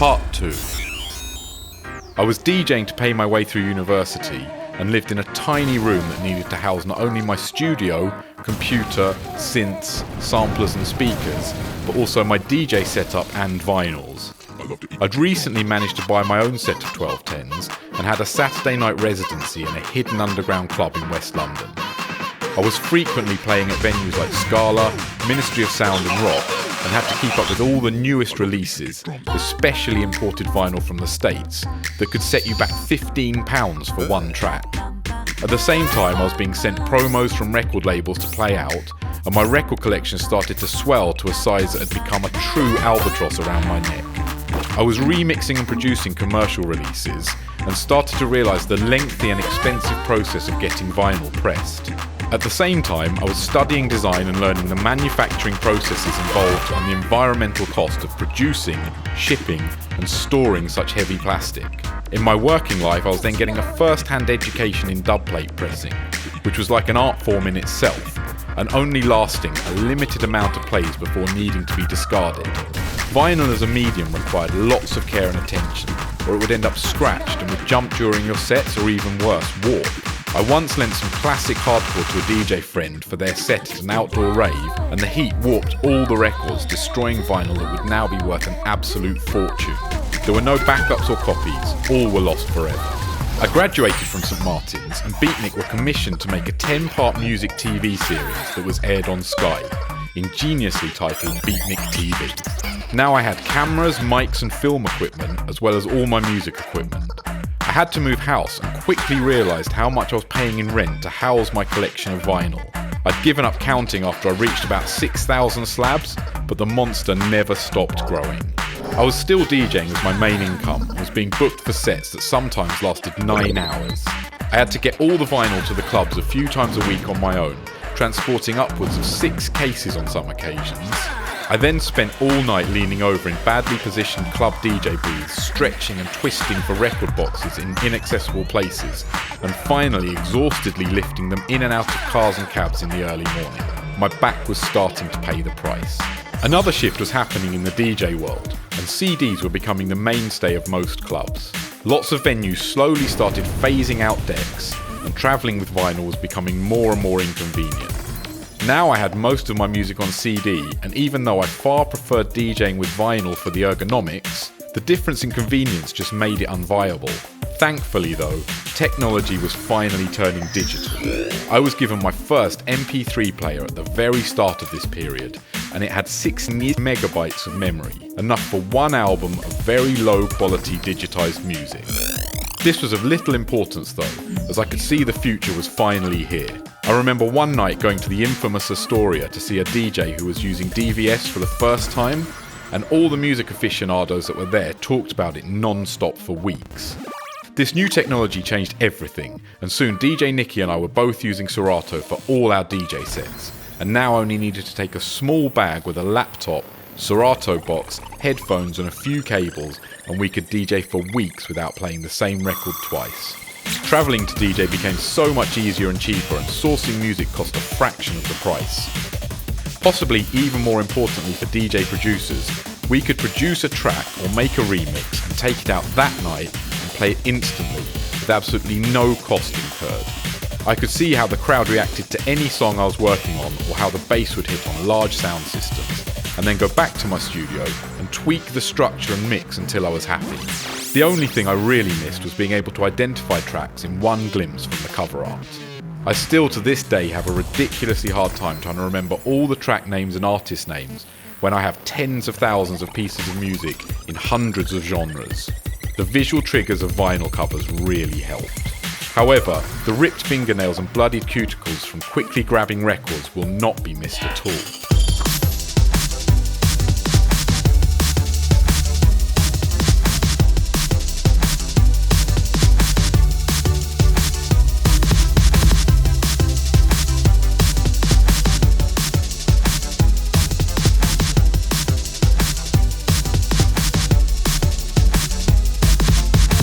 Part 2. I was DJing to pay my way through university and lived in a tiny room that needed to house not only my studio, computer, synths, samplers and speakers, but also my DJ setup and vinyls. I'd recently managed to buy my own set of 1210s and had a Saturday night residency in a hidden underground club in West London. I was frequently playing at venues like Scala, Ministry of Sound and Rock, and had to keep up with all the newest releases, especially imported vinyl from the States, that could set you back £15 for one track. At the same time, I was being sent promos from record labels to play out, and my record collection started to swell to a size that had become a true albatross around my neck. I was remixing and producing commercial releases, and started to realise the lengthy and expensive process of getting vinyl pressed. At the same time, I was studying design and learning the manufacturing processes involved and the environmental cost of producing, shipping and storing such heavy plastic. In my working life, I was then getting a first-hand education in dubplate pressing, which was like an art form in itself, and only lasting a limited amount of plays before needing to be discarded. Vinyl as a medium required lots of care and attention, or it would end up scratched and would jump during your sets or even worse, warp. I once lent some classic hardcore to a DJ friend for their set at an outdoor rave, and the heat warped all the records, destroying vinyl that would now be worth an absolute fortune. There were no backups or copies, all were lost forever. I graduated from St Martin's, and Beatnik were commissioned to make a 10-part music TV series that was aired on Sky, ingeniously titled Beatnik TV. Now I had cameras, mics and film equipment, as well as all my music equipment. I had to move house and quickly realised how much I was paying in rent to house my collection of vinyl. I'd given up counting after I reached about 6,000 slabs, but the monster never stopped growing. I was still DJing as my main income and was being booked for sets that sometimes lasted 9 hours. I had to get all the vinyl to the clubs a few times a week on my own, transporting upwards of 6 cases on some occasions. I then spent all night leaning over in badly positioned club DJ booths, stretching and twisting for record boxes in inaccessible places, and finally exhaustedly lifting them in and out of cars and cabs in the early morning. My back was starting to pay the price. Another shift was happening in the DJ world, and CDs were becoming the mainstay of most clubs. Lots of venues slowly started phasing out decks, and travelling with vinyl was becoming more and more inconvenient. Now I had most of my music on CD, and even though I far preferred DJing with vinyl for the ergonomics, the difference in convenience just made it unviable. Thankfully though, technology was finally turning digital. I was given my first MP3 player at the very start of this period, and it had 6 megabytes of memory, enough for one album of very low quality digitised music. This was of little importance though, as I could see the future was finally here. I remember one night going to the infamous Astoria to see a DJ who was using DVS for the first time, and all the music aficionados that were there talked about it non-stop for weeks. This new technology changed everything, and soon DJ Nicky and I were both using Serato for all our DJ sets, and now only needed to take a small bag with a laptop, Serato box, headphones and a few cables, and we could DJ for weeks without playing the same record twice. Travelling to DJ became so much easier and cheaper, and sourcing music cost a fraction of the price. Possibly even more importantly for DJ producers, we could produce a track or make a remix and take it out that night and play it instantly with absolutely no cost incurred. I could see how the crowd reacted to any song I was working on, or how the bass would hit on large sound systems, and then go back to my studio and tweak the structure and mix until I was happy. The only thing I really missed was being able to identify tracks in one glimpse from the cover art. I still to this day have a ridiculously hard time trying to remember all the track names and artist names when I have tens of thousands of pieces of music in hundreds of genres. The visual triggers of vinyl covers really helped. However, the ripped fingernails and bloodied cuticles from quickly grabbing records will not be missed at all.